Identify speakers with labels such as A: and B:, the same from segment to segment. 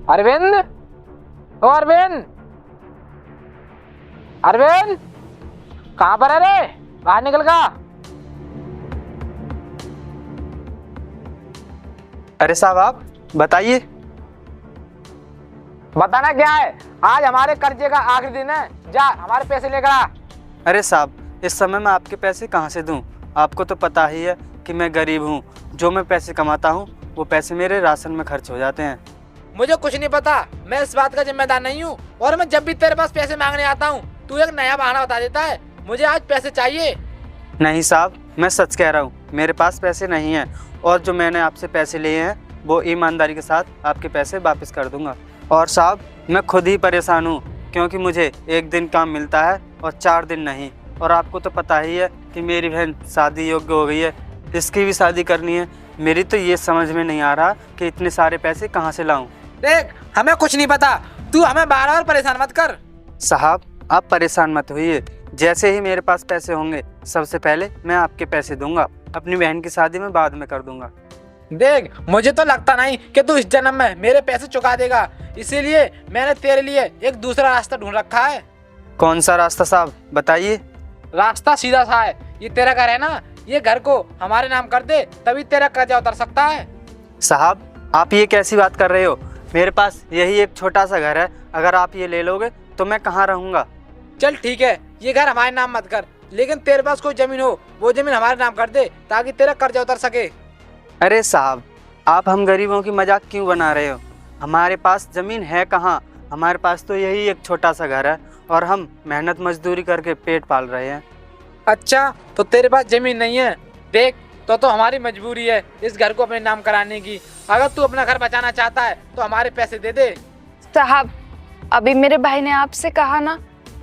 A: अरविंद, ओ अरविंद, अरविंद कहाँ पर है रे? बाहर निकल का।
B: अरे साहब आप बताइए।
A: बताना क्या है? आज हमारे कर्जे का आखिरी दिन है, जा हमारे पैसे लेकर आ।
B: अरे साहब इस समय मैं आपके पैसे कहाँ से दूं? आपको तो पता ही है कि मैं गरीब हूँ। जो मैं पैसे कमाता हूँ वो पैसे मेरे राशन में खर्च हो जाते हैं।
A: मुझे कुछ नहीं पता, मैं इस बात का जिम्मेदार नहीं हूँ। और मैं जब भी तेरे पास पैसे मांगने आता हूँ तू एक नया बहाना बता देता है। मुझे आज पैसे चाहिए।
B: नहीं साहब मैं सच कह रहा हूँ, मेरे पास पैसे नहीं हैं और जो मैंने आपसे पैसे लिए हैं वो ईमानदारी के साथ आपके पैसे वापस कर दूंगा। और साहब मैं खुद ही परेशान हूँ क्योंकि मुझे एक दिन काम मिलता है और 4 दिन नहीं। और आपको तो पता ही है कि मेरी बहन शादी योग्य हो गई है, इसकी भी शादी करनी है। मेरी तो ये समझ में नहीं आ रहा कि इतने सारे पैसे कहाँ से लाऊं।
A: देख हमें कुछ नहीं पता, तू हमें बार बार परेशान मत कर।
B: साहब आप परेशान मत होइए, जैसे ही मेरे पास पैसे होंगे सबसे पहले मैं आपके पैसे दूंगा। अपनी बहन की शादी में बाद में कर दूंगा।
A: देख मुझे तो लगता नहीं कि तू इस जन्म में मेरे पैसे चुका देगा, इसीलिए मैंने तेरे लिए एक दूसरा रास्ता ढूंढ रखा है।
B: कौन सा रास्ता साहब बताइए।
A: रास्ता सीधा सा है, ये तेरा घर है ना, ये घर को हमारे नाम कर दे तभी तेरा कर्जा उतर सकता है।
B: साहब आप ये कैसी बात कर रहे हो? मेरे पास यही एक छोटा सा घर है, अगर आप ये ले लोगे तो मैं कहाँ रहूँगा?
A: चल ठीक है, ये घर हमारे नाम मत कर, लेकिन तेरे पास कोई जमीन हो वो जमीन हमारे नाम कर दे ताकि तेरा कर्जा उतर सके।
B: अरे साहब आप हम गरीबों की मजाक क्यों बना रहे हो? हमारे पास ज़मीन है कहाँ? हमारे पास तो यही एक छोटा सा घर है और हम मेहनत मजदूरी करके पेट पाल रहे हैं।
A: अच्छा तो तेरे पास जमीन नहीं है? देख तो हमारी मजबूरी है इस घर को अपने नाम कराने की। अगर तू अपना घर बचाना चाहता है तो हमारे पैसे दे दे।
C: साहब अभी मेरे भाई ने आपसे कहा ना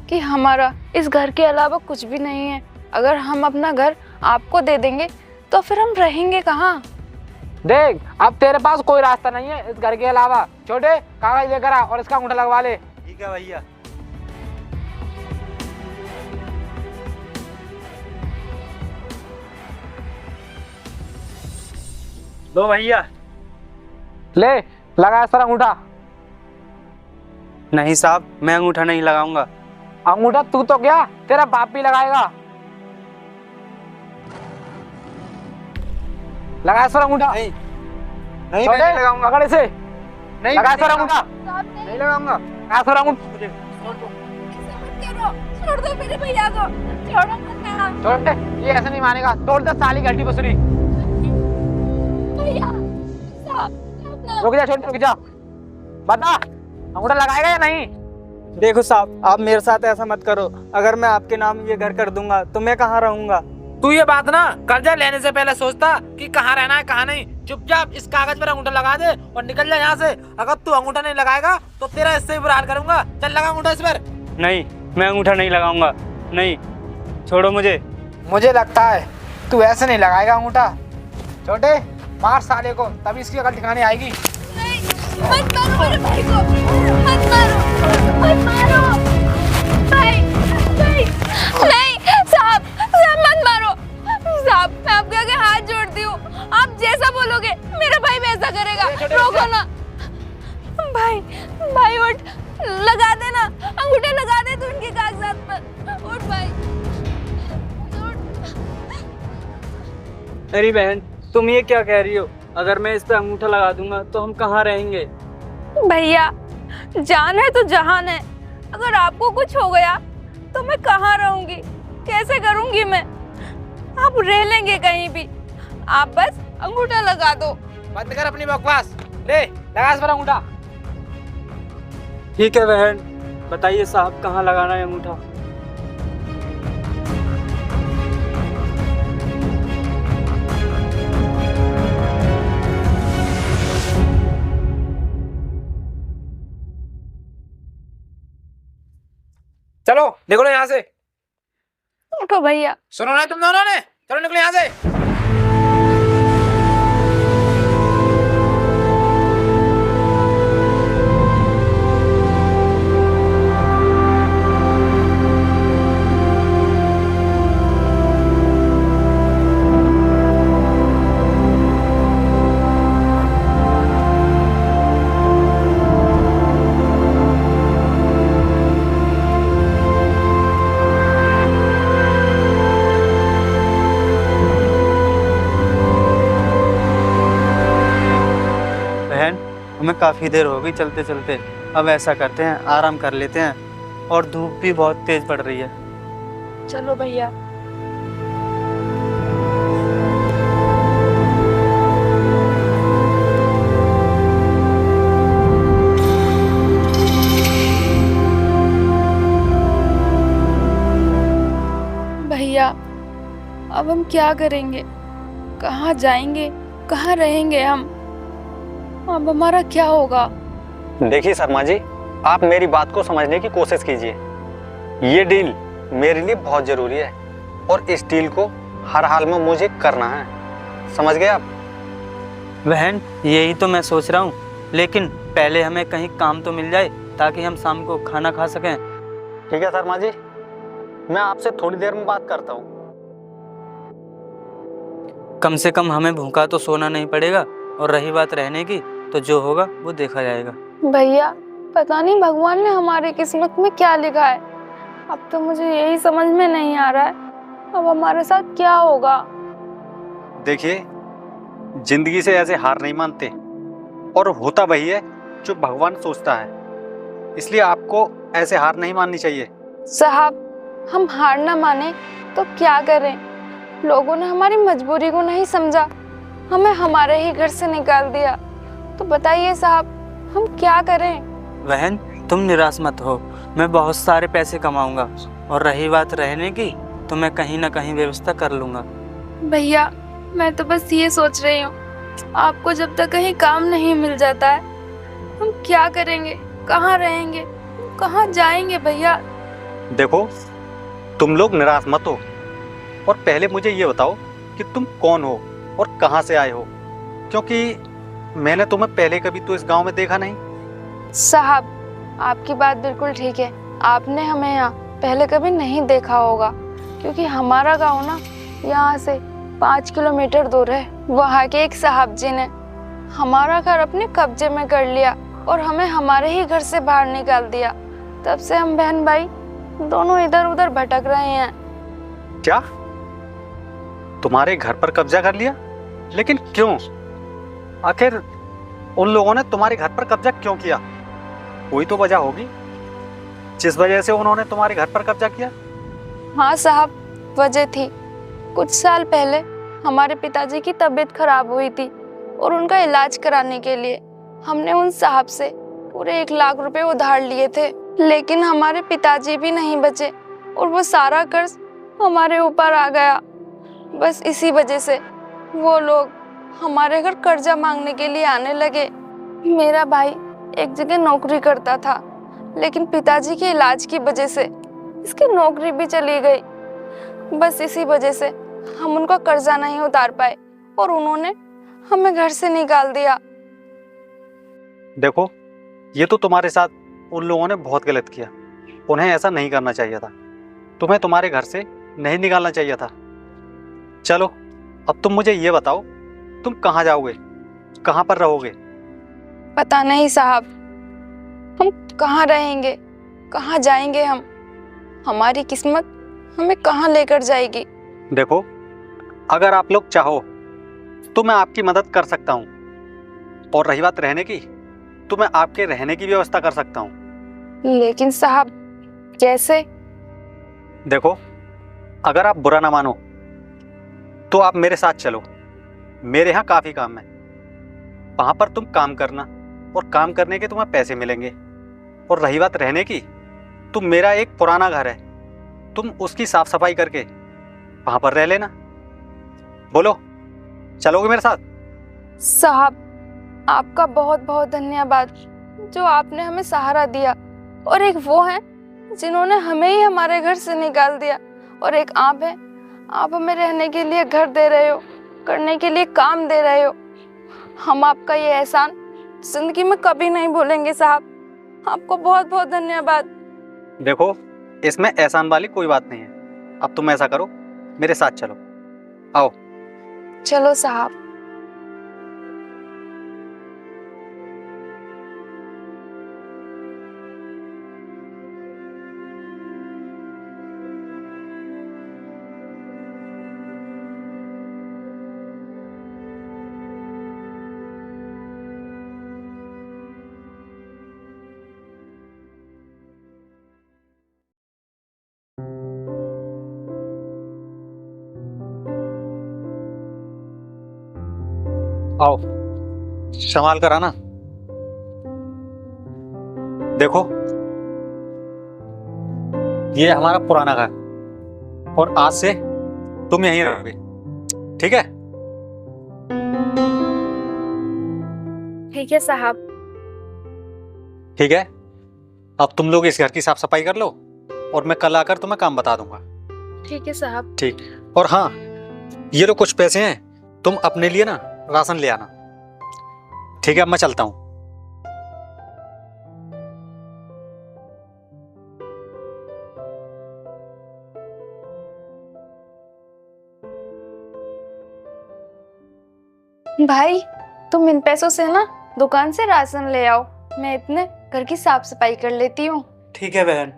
C: कि हमारा इस घर के अलावा कुछ भी नहीं है। अगर हम अपना घर आपको दे देंगे तो फिर हम रहेंगे कहाँ?
A: देख अब तेरे पास कोई रास्ता नहीं है इस घर के अलावा। छोटे कागज लेकर आ और इसका अंगूठा लगवा ले।
B: ठीक है भैया। लो भैया।
A: ले लगा सर अंगूठा।
B: नहीं साहब मैं अंगूठा नहीं लगाऊंगा।
A: अंगूठा तू तो क्या, तेरा बाप भी लगाएगा। लगा सर अंगूठा।
B: नहीं नहीं मैं नहीं लगाऊंगा।
A: पकड़ इसे।
B: नहीं
A: लगा सर अंगूठा।
B: नहीं लगाऊंगा।
A: लगा सर अंगूठा।
C: छोड़ दो मेरे भैया को, छोड़ो मत ना।
A: छोड़ दे, ये ऐसे नहीं मानेगा। तोड़ दे साली घंटी बसुरी।
C: भैया साहब
A: रुक जा, छोड़ रुक जा। बता अंगूठा लगाएगा या नहीं?
B: देखो साहब आप मेरे साथ ऐसा मत करो। अगर मैं आपके नाम ये घर कर दूंगा तो मैं कहाँ रहूंगा?
A: तू ये बात ना कर्जा लेने से पहले सोचता कि कहाँ रहना है कहाँ नहीं। चुपचाप इस कागज पर अंगूठा लगा दे और निकल जा यहाँ से। अगर तू अंगूठा नहीं लगाएगा तो तेरा इससे भी बुरा हाल करूंगा। चल लगा अंगूठा इस पर।
B: नहीं मैं अंगूठा नहीं लगाऊंगा। नहीं छोड़ो मुझे।
A: मुझे लगता है तू ऐसे नहीं लगाएगा अंगूठा। छोटे मार साले को, तभी इसकी अकल ठिकाने आएगी।
C: नहीं, मत मारो मेरे भाई को, मत मारो, मत मारो भाई, भाई नहीं साहब, साहब मत मारो साहब, मैं आपके आगे हाथ जोड़ती हूँ। आप जैसा बोलोगे मेरा भाई वैसा करेगा। रोको ना भाई, भाई उठ, लगा देना अंगूठे, लगा दे तू इनके कागजात पर। उठ भाई उठ।
B: मेरी बहन तुम ये क्या कह रही हो? अगर मैं इस पे अंगूठा लगा दूंगा तो हम कहाँ रहेंगे?
C: भैया जान है तो जहान है, अगर आपको कुछ हो गया तो मैं कहाँ रहूंगी, कैसे करूंगी मैं? आप रह लेंगे कहीं भी, आप बस अंगूठा लगा दो।
A: बंद कर अपनी बकवास। ले लगा इस पर अंगूठा।
B: ठीक है बहन, बताइए साहब कहाँ लगाना है अंगूठा?
A: चलो निकलो यहाँ से।
C: उठो भैया।
A: सुनो ना तुम दोनों ने, चलो निकलो यहाँ से।
B: काफ़ी देर हो गई चलते चलते। अब ऐसा करते हैं, आराम कर लेते हैं, और धूप भी बहुत तेज़ पड़ रही है।
C: चलो भैया। भैया, अब हम क्या करेंगे? कहाँ जाएंगे? कहाँ रहेंगे हम? अब हमारा क्या होगा?
D: देखिए शर्मा जी, आप मेरी बात को समझने की कोशिश कीजिए। ये डील मेरे लिए बहुत ज़रूरी है और इस डील को हर हाल में मुझे करना है, समझ गए आप?
B: बहन, यही तो मैं सोच रहा हूँ, लेकिन पहले हमें कहीं काम तो मिल जाए ताकि हम शाम को खाना खा सकें।
D: ठीक है शर्मा जी, मैं आपसे थोड़ी देर में बात करता हूँ।
B: कम से कम हमें भूखा तो सोना नहीं पड़ेगा, और रही बात रहने की, तो जो होगा वो देखा जाएगा।
C: भैया, पता नहीं भगवान ने हमारी किस्मत में क्या लिखा है। अब तो मुझे यही समझ में नहीं आ रहा है, अब हमारे साथ क्या होगा?
D: देखिए, जिंदगी से ऐसे हार नहीं मानते, और होता वही है जो भगवान सोचता है, इसलिए आपको ऐसे हार नहीं माननी चाहिए।
C: साहब, हम हार ना माने तो क्या करें? लोगों ने हमारी मजबूरी को नहीं समझा, हमें हमारे ही घर से निकाल दिया। तो बताइए साहब, हम क्या करें?
B: बहन, तुम निराश मत हो, मैं बहुत सारे पैसे कमाऊंगा, और रही बात रहने की, तो मैं कहीं ना कहीं व्यवस्था कर लूंगा।
C: भैया, मैं तो बस ये सोच रही हूँ, आपको जब तक कहीं काम नहीं मिल जाता है, हम क्या करेंगे? कहाँ रहेंगे? कहाँ जाएंगे भैया?
D: देखो, तुम लोग निराश मत हो, और पहले मुझे ये बताओ कि तुम कौन हो और कहाँ से आए हो, क्योंकि मैंने तुम्हें पहले कभी तो इस गांव में देखा नहीं।
C: साहब, आपकी बात बिल्कुल ठीक है। आपने हमें यहाँ पहले कभी नहीं देखा होगा, क्योंकि हमारा गांव ना यहाँ से 5 किलोमीटर दूर है। वहाँ के एक साहब जी ने हमारा घर अपने कब्जे में कर लिया और हमें हमारे ही घर से बाहर निकाल दिया। तब से हम बहन भाई दोनों इधर उधर भटक रहे हैं।
D: क्या तुम्हारे घर पर कब्जा कर लिया? लेकिन क्यों? आखिर उन लोगों ने तुम्हारे घर पर कब्जा क्यों किया? कोई तो वजह होगी जिस वजह से उन्होंने तुम्हारे घर पर कब्जा किया।
C: हाँ साहब, वजह थी। कुछ साल पहले हमारे पिताजी की तबीयत खराब हुई थी और उनका इलाज कराने के लिए हमने उन साहब से पूरे 1 लाख रुपए उधार लिए थे। लेकिन हमारे पिताजी भी नहीं बचे और वो सारा कर्ज हमारे ऊपर आ गया। बस इसी वजह से वो लोग हमारे घर कर्जा मांगने के लिए आने लगे। मेरा भाई एक जगह नौकरी करता था, लेकिन पिताजी के इलाज की वजह से इसकी नौकरी भी चली गई। बस इसी वजह से हम उनका कर्जा नहीं उतार पाए और उन्होंने हमें घर से निकाल दिया।
D: देखो, ये तो तुम्हारे साथ उन लोगों ने बहुत गलत किया। उन्हें ऐसा नहीं करना चाहिए था। तुम्हें तुम्हारे घर से नहीं निकालना चाहिए था। चलो, अब तुम मुझे ये बताओ, तुम कहाँ जाओगे, कहाँ पर रहोगे?
C: पता नहीं साहब, हम कहाँ रहेंगे, कहाँ जाएंगे हम? हमारी किस्मत हमें कहाँ लेकर जाएगी?
D: देखो, अगर आप लोग चाहो तो मैं आपकी मदद कर सकता हूँ, और रही बात रहने की, तो मैं आपके रहने की व्यवस्था कर सकता हूँ।
C: लेकिन साहब, कैसे?
D: देखो, अगर आप बुरा ना मानो तो आप मेरे साथ चलो। मेरे यहाँ काफ़ी काम है, वहाँ पर तुम काम करना, और काम करने के तुम्हें पैसे मिलेंगे। और रही बात रहने की, तो मेरा एक पुराना घर है, तुम उसकी साफ सफाई करके वहाँ पर रह लेना। बोलो, चलोगे मेरे साथ?
C: साहब, आपका बहुत बहुत धन्यवाद, जो आपने हमें सहारा दिया। और एक वो है जिन्होंने हमें ही हमारे घर से निकाल दिया, और एक आप है, आप हमें रहने के लिए घर दे रहे हो, करने के लिए काम दे रहे हो। हम आपका ये एहसान जिंदगी में कभी नहीं भूलेंगे साहब। आपको बहुत बहुत धन्यवाद।
D: देखो, इसमें एहसान वाली कोई बात नहीं है। अब तुम ऐसा करो, मेरे साथ चलो, आओ।
C: चलो साहब।
D: आओ, संभाल कर आना। देखो, ये हमारा पुराना घर और आज से तुम यहीं रहोगे, ठीक है?
C: ठीक है साहब।
D: ठीक है, अब तुम लोग इस घर की साफ सफाई कर लो और मैं कल आकर तुम्हें काम बता दूंगा।
C: ठीक है साहब।
D: ठीक। और हाँ, ये जो कुछ पैसे हैं तुम अपने लिए ना राशन ले आना, ठीक है? अब मैं चलता हूँ।
C: भाई तुम इन पैसों से ना दुकान से राशन ले आओ, मैं इतने घर की साफ सफाई कर लेती हूँ।
B: ठीक है बहन।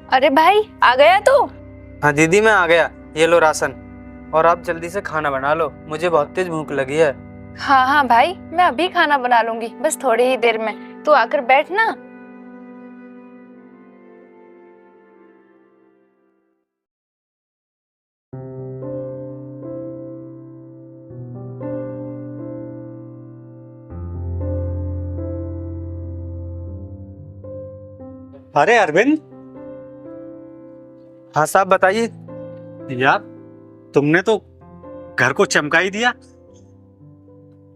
C: अरे भाई आ गया तू?
B: हाँ दीदी मैं आ गया, ये लो राशन। और आप जल्दी से खाना बना लो, मुझे बहुत तेज भूख लगी है।
C: हाँ हाँ भाई, मैं अभी खाना बना लूंगी, बस थोड़ी ही देर में। तू आकर बैठ ना।
D: अरे अरविंद,
B: हाँ साहब बताइए।
D: यार तुमने तो घर को चमका ही दिया।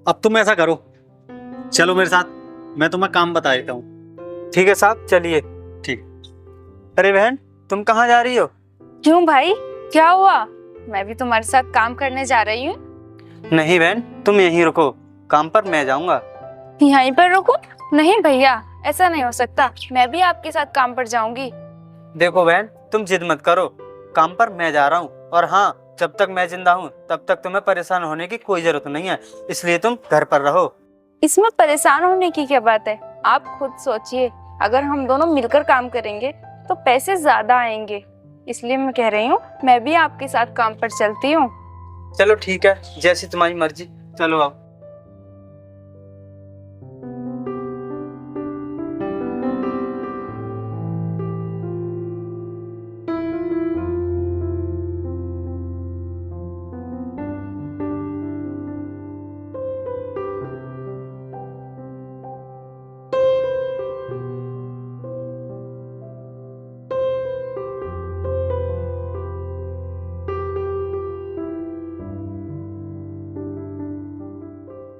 D: अब तुम ऐसा करो, चलो मेरे साथ, मैं तुम्हें काम बता देता हूँ।
B: ठीक है साहब चलिए।
D: ठीक।
B: अरे बहन तुम कहाँ जा रही हो?
C: क्यों भाई, क्या हुआ? मैं भी तुम्हारे साथ काम करने जा रही हूँ।
B: नहीं बहन तुम यहीं रुको, काम पर मैं जाऊंगा।
C: यहीं पर रुको? नहीं भैया, ऐसा नहीं हो सकता, मैं भी आपके साथ काम पर जाऊंगी।
B: देखो बहन तुम जिद मत करो, काम पर मैं जा रहा हूँ। और हाँ, जब तक मैं जिंदा हूँ तब तक तुम्हें परेशान होने की कोई जरूरत नहीं है, इसलिए तुम घर पर रहो।
C: इसमें परेशान होने की क्या बात है? आप खुद सोचिए, अगर हम दोनों मिलकर काम करेंगे तो पैसे ज्यादा आएंगे, इसलिए मैं कह रही हूँ मैं भी आपके साथ काम पर चलती हूँ।
B: चलो ठीक है, जैसी तुम्हारी मर्जी, चलो आओ।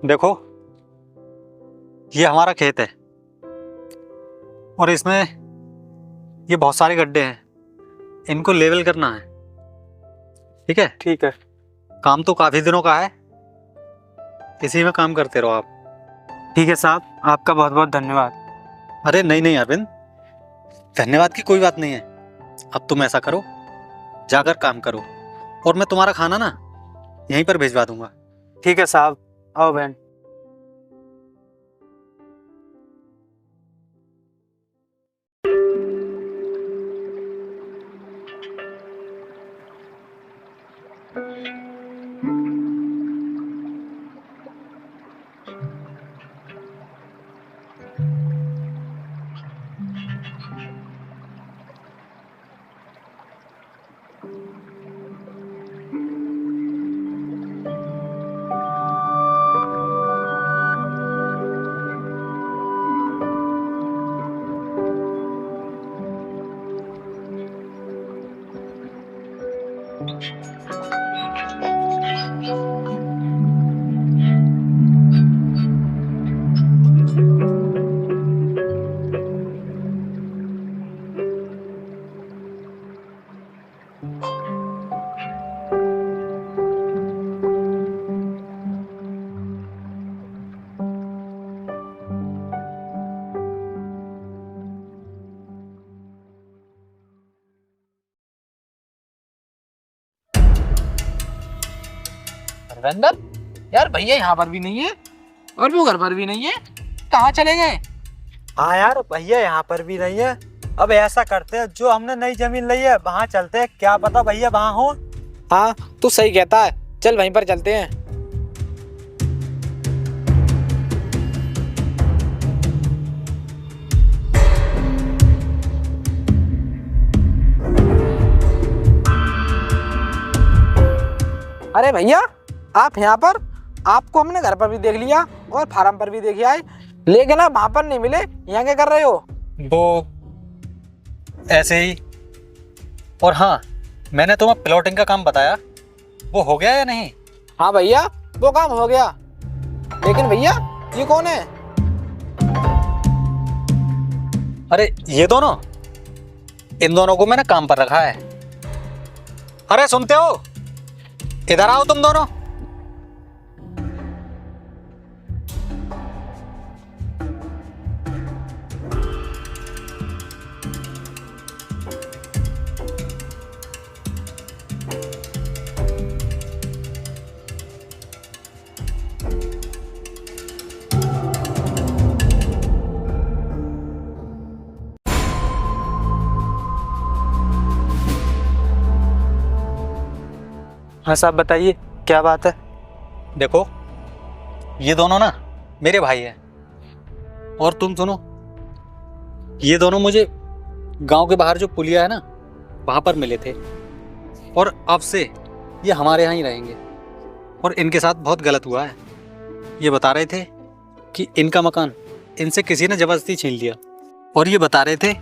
D: देखो, ये हमारा खेत है और इसमें ये बहुत सारे गड्ढे हैं, इनको लेवल करना है। ठीक है?
B: ठीक है।
D: काम तो काफी दिनों का है, इसी में काम करते रहो आप।
B: ठीक है साहब, आपका बहुत बहुत धन्यवाद।
D: अरे नहीं नहीं अरविंद, धन्यवाद की कोई बात नहीं है। अब तुम ऐसा करो, जाकर काम करो और मैं तुम्हारा खाना ना यहीं पर भिजवा दूंगा।
B: ठीक है साहब, आओ बहन।
A: धर्मेंद्र, यार भैया यहाँ पर भी नहीं है और वो घर पर भी नहीं है, कहाँ चले गए?
B: हाँ यार, भैया यहाँ पर भी नहीं है। अब ऐसा करते हैं, जो हमने नई जमीन ली है वहाँ चलते हैं, क्या पता भैया वहाँ हो।
A: हाँ तू सही कहता है, चल वहीं पर चलते हैं। अरे भैया, आप यहाँ पर? आपको हमने घर पर भी देख लिया और फार्म पर भी देख आए, लेकिन आप वहां पर नहीं मिले। यहाँ क्या कर रहे हो?
D: वो ऐसे ही। और हाँ, मैंने तुम्हें प्लॉटिंग का काम बताया, वो हो गया या नहीं?
A: हाँ भैया, वो काम हो गया। लेकिन भैया, ये कौन है?
D: अरे ये दोनों, इन दोनों को मैंने काम पर रखा है। अरे सुनते हो, इधर आओ तुम दोनों।
B: हाँ साहब, बताइए क्या बात है।
D: देखो, ये दोनों ना मेरे भाई हैं। और तुम सुनो, ये दोनों मुझे गांव के बाहर जो पुलिया है ना, वहां पर मिले थे और अब से ये हमारे यहाँ ही रहेंगे। और इनके साथ बहुत गलत हुआ है। ये बता रहे थे कि इनका मकान इनसे किसी ने ज़बरदस्ती छीन लिया, और ये बता रहे थे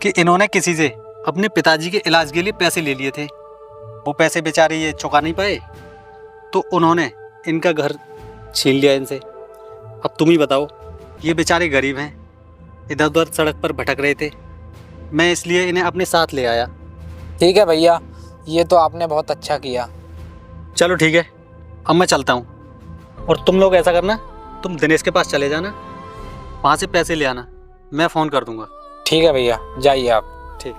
D: कि इन्होंने किसी से अपने पिताजी के इलाज के लिए पैसे ले लिए थे। वो पैसे बेचारे ये चुका नहीं पाए, तो उन्होंने इनका घर छीन लिया इनसे। अब तुम ही बताओ, ये बेचारे गरीब हैं, इधर उधर सड़क पर भटक रहे थे, मैं इसलिए इन्हें अपने साथ ले आया।
A: ठीक है भैया, ये तो आपने बहुत अच्छा किया।
D: चलो ठीक है, अब मैं चलता हूँ। और तुम लोग ऐसा करना, तुम दिनेश के पास चले जाना, वहाँ से पैसे ले आना, मैं फ़ोन कर दूँगा।
A: ठीक है भैया, जाइए आप।
D: ठीक।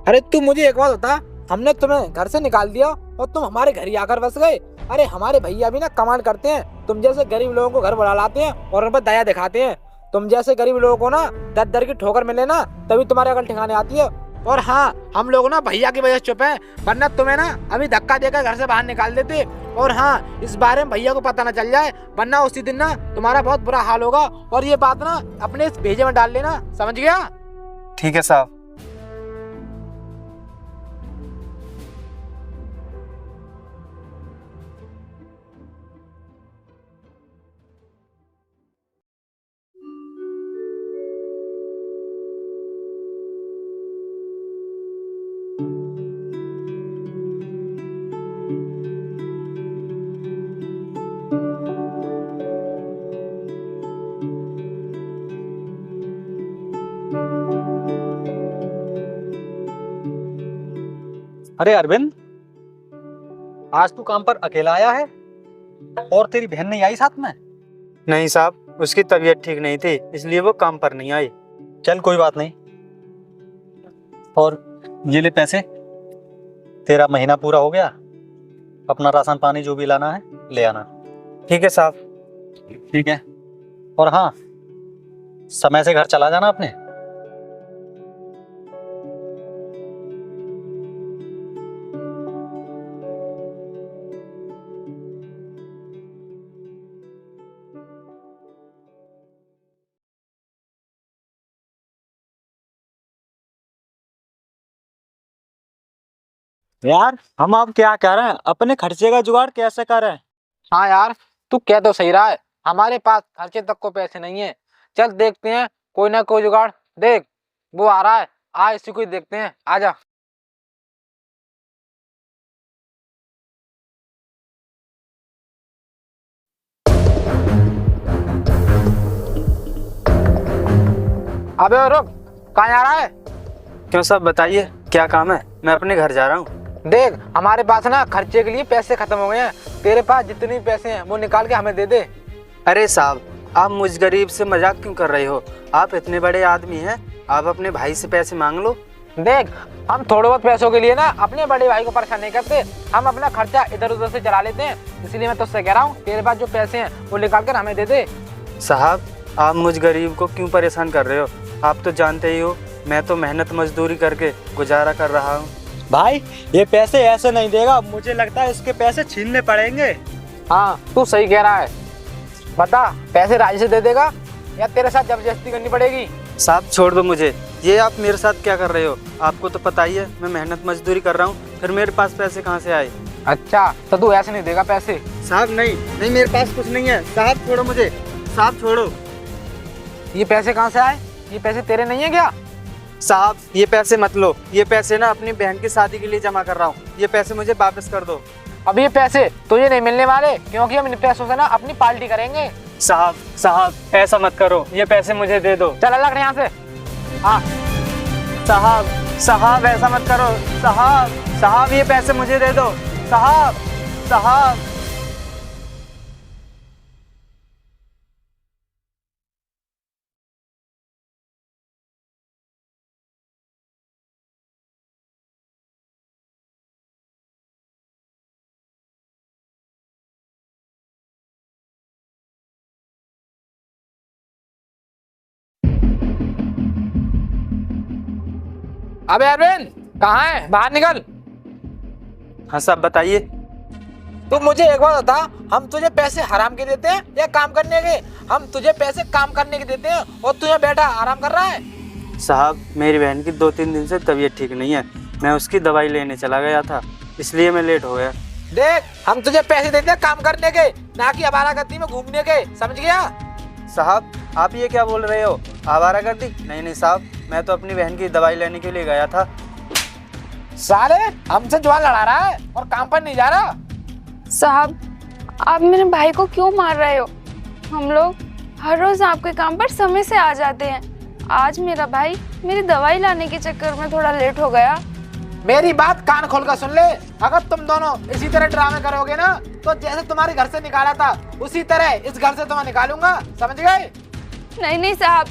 A: अरे तू मुझे एक बात बता, हमने तुम्हें घर से निकाल दिया और तुम हमारे घर ही आकर बस गए। अरे हमारे भैया भी ना कमाल करते हैं, तुम जैसे गरीब लोगों को घर बुला लाते हैं और उन पर दया दिखाते हैं। तुम जैसे गरीब लोगों को ना दर दर की ठोकर मिले ना, तभी तुम्हारे अकल ठिकाने आती है। और हाँ, हम लोग ना भैया की वजह से चुप हैं, वरना तुम्हें ना अभी धक्का देकर घर से बाहर निकाल देते। और हाँ, इस बारे में भैया को पता ना चल जाए, वरना उसी दिन ना तुम्हारा बहुत बुरा हाल होगा। और ये बात ना अपने इस भेजे में डाल लेना, समझ गया?
B: ठीक है साहब।
D: अरे अरविंद, आज तू काम पर अकेला आया है और तेरी बहन नहीं आई साथ में?
B: नहीं साहब, उसकी तबीयत ठीक नहीं थी, इसलिए वो काम पर नहीं आई।
D: चल कोई बात नहीं। और ये ले पैसे, तेरा महीना पूरा हो गया, अपना राशन पानी जो भी लाना है ले आना।
B: ठीक है साहब।
D: ठीक है। और हाँ, समय से घर चला जाना अपने।
A: यार हम अब क्या कर रहे हैं, अपने खर्चे का जुगाड़ कैसे करें? हाँ यार, तू कह तो सही रहा है, हमारे पास खर्चे तक को पैसे नहीं है। चल देखते हैं कोई ना कोई जुगाड़। देख वो आ रहा है, आ इसी को ही देखते हैं, आजा। अबे रुक, कहाँ जा रहा है?
B: क्यों साहब, बताइए क्या काम है? मैं अपने घर जा रहा हूँ।
A: देख हमारे पास ना खर्चे के लिए पैसे खत्म हो गए हैं, तेरे पास जितने पैसे हैं वो निकाल के हमें दे दे।
B: अरे साहब, आप मुझ गरीब से मजाक क्यों कर रहे हो? आप इतने बड़े आदमी हैं, आप अपने भाई से पैसे मांग लो।
A: देख हम थोड़े बहुत पैसों के लिए ना अपने बड़े भाई को परेशान नहीं करते, हम अपना खर्चा इधर उधर से चला लेते हैं। इसलिए मैं तुझसे कह रहा हूँ, तेरे पास जो पैसे हैं वो निकाल कर हमें दे दे।
B: साहब, आप मुझ गरीब को क्यों परेशान कर रहे हो? आप तो जानते ही हो मैं तो मेहनत मजदूरी करके गुजारा कर रहा हूँ।
E: भाई ये पैसे ऐसे नहीं देगा, मुझे लगता है इसके पैसे छीनने पड़ेंगे।
A: हाँ तू सही कह रहा है, बता पैसे राजी से दे देगा या तेरे साथ जबरदस्ती करनी पड़ेगी?
B: साहब छोड़ दो मुझे, ये आप मेरे साथ क्या कर रहे हो? आपको तो पता ही है मैं मेहनत मजदूरी कर रहा हूँ, फिर मेरे पास पैसे कहाँ से आए?
A: अच्छा तो तू ऐसे नहीं देगा पैसे?
B: साहब नहीं नहीं, मेरे पास कुछ नहीं है। साहब छोड़ो मुझे, साहब छोड़ो।
A: ये पैसे कहाँ से आए? ये पैसे तेरे नहीं है क्या?
B: साहब ये पैसे मत लो, ये पैसे ना अपनी बहन की शादी के लिए जमा कर रहा हूँ, ये पैसे मुझे वापस कर दो।
A: अब ये पैसे तुझे नहीं मिलने वाले, क्योंकि हम इन पैसों से ना अपनी पार्टी करेंगे।
B: साहब साहब ऐसा मत करो, ये पैसे मुझे दे दो।
A: चल अलग यहाँ से। हाँ
B: साहब साहब ऐसा मत करो, साहब साहब ये पैसे मुझे दे दो। साहब साहब
A: अबे अरविंद कहाँ है, बाहर निकल।
B: हाँ साहब बताइए।
A: तू मुझे एक बात बता, हम तुझे पैसे हराम के देते हैं या काम करने के? हम तुझे पैसे काम करने के देते हैं और तू यहाँ बैठा आराम कर रहा है।
B: साहब मेरी बहन की 2-3 दिन से तबीयत ठीक नहीं है, मैं उसकी दवाई लेने चला गया था, इसलिए मैं लेट हो गया।
A: देख हम तुझे पैसे देते हैं काम करने के, ना कि आवारागर्दी में घूमने के, समझ गया?
B: साहब आप ये क्या बोल रहे हो, आवारागर्दी? नहीं नहीं साहब, मैं तो अपनी बहन की दवाई लेने के लिए गया था।
A: साले हमसे जुबान लड़ा रहा है और काम पर नहीं जा रहा।
C: साहब आप मेरे भाई को क्यों मार रहे हो? हम लोग हर रोज आपके काम पर समय से आ जाते हैं, आज मेरा भाई मेरी दवाई लाने के चक्कर में थोड़ा लेट हो गया।
A: मेरी बात कान खोल कर सुन ले, अगर तुम दोनों इसी तरह ड्रामे करोगे ना तो जैसे तुम्हारे घर से निकाला था उसी तरह इस घर से तुम्हें निकालूंगा, समझ गए?
C: नहीं नहीं साहब,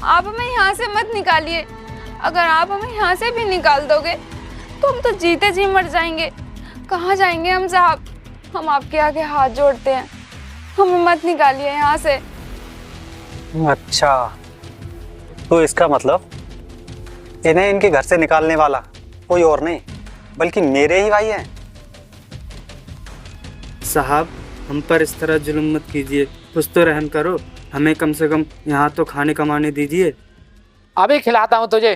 C: आप हमें यहाँ से मत निकालिए, अगर आप हमें यहाँ से भी निकाल दोगे तो हम तो जीते जी मर जाएंगे। कहाँ जाएंगे हम साहब, हम आपके आगे हाथ जोड़ते हैं, हमें मत निकालिए यहाँ से।
D: अच्छा, तो इसका मतलब इन्हें इनके घर से निकालने वाला कोई और नहीं बल्कि मेरे ही भाई हैं।
B: साहब हम पर इस तरह जुल्म मत कीजिए, कुछ तो रहम करो, हमें कम से कम यहाँ तो खाने कमाने दीजिए।
A: अभी खिलाता हूँ तुझे,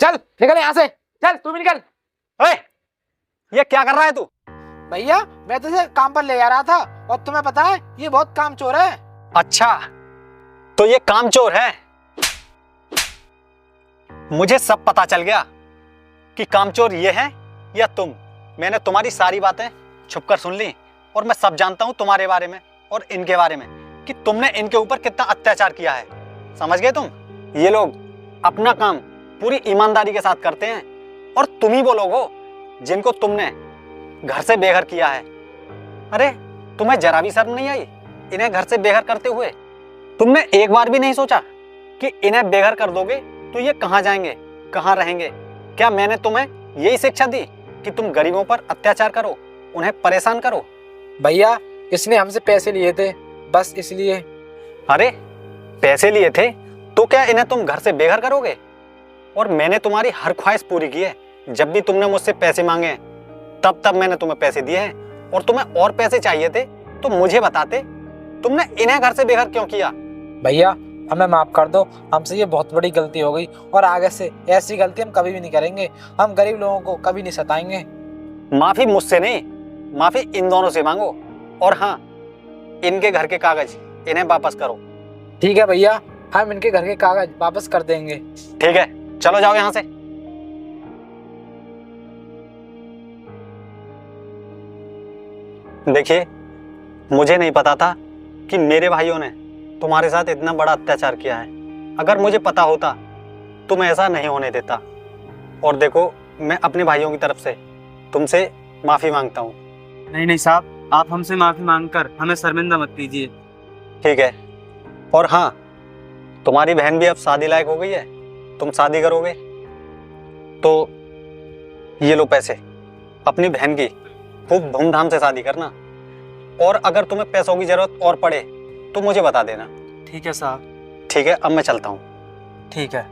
A: चल निकल यहाँ से, चल तू भी निकल।
D: ओए, ये क्या कर रहा है तू?
A: भैया मैं तुझे काम पर ले जा रहा था और तुम्हें पता है ये बहुत कामचोर है।
D: अच्छा, तो ये कामचोर है। मुझे सब पता चल गया कि कामचोर ये है या तुम। मैंने तुम्हारी सारी बातें छुपकर सुन ली और मैं सब जानता हूं तुम्हारे बारे में और इनके बारे में कि तुमने इनके ऊपर कितना अत्याचार किया है। समझ गए तुम? ये लोग अपना काम पूरी ईमानदारी के साथ करते हैं और तुम ही वो लोग हो जिनको तुमने घर से बेघर किया है। अरे तुम्हें जरा भी शर्म नहीं आई इन्हें घर से बेघर करते हुए? तुमने एक बार भी नहीं सोचा कि इन्हें बेघर कर दोगे तो ये कहाँ जाएंगे, कहाँ रहेंगे? क्या मैंने तुम्हें यही शिक्षा दी कि तुम गरीबों पर अत्याचार करो, उन्हें परेशान करो?
A: भैया इसने हमसे पैसे लिए थे, बस इसलिए।
D: अरे पैसे लिए थे तो क्या इन्हें तुम घर से बेघर करोगे? और मैंने तुम्हारी हर ख्वाहिश पूरी की है। जब भी तुमने मुझसे पैसे मांगे हैं तब तब मैंने तुम्हें पैसे दिए हैं। और तुम्हें और पैसे चाहिए थे तो मुझे बताते। तुमने इन्हें घर से बेघर क्यों किया?
A: भैया हमें माफ कर दो, हमसे ये बहुत बड़ी गलती हो गई और आगे से ऐसी गलती हम कभी भी नहीं करेंगे। हम गरीब लोगों को कभी नहीं सताएंगे।
D: माफी मुझसे नहीं, माफी इन दोनों से मांगो। और हाँ, इनके घर के कागज इन्हें वापस करो।
A: ठीक है भैया, हम इनके घर के कागज वापस कर देंगे।
D: ठीक है, चलो जाओ यहाँ से। देखिए, मुझे नहीं पता था कि मेरे भाइयों ने तुम्हारे साथ इतना बड़ा अत्याचार किया है। अगर मुझे पता होता तो मैं ऐसा नहीं होने देता। और देखो, मैं अपने भाइयों की तरफ से तुमसे माफ़ी मांगता हूँ।
B: नहीं नहीं साहब, आप हमसे माफ़ी मांगकर हमें शर्मिंदा मत कीजिए।
D: ठीक है। और हाँ, तुम्हारी बहन भी अब शादी लायक हो गई है, तुम शादी करोगे तो ये लो पैसे, अपनी बहन की खूब धूमधाम से शादी करना। और अगर तुम्हें पैसों की जरूरत और पड़े तो मुझे बता देना।
B: ठीक है साहब।
D: ठीक है, अब मैं चलता हूँ।
B: ठीक है।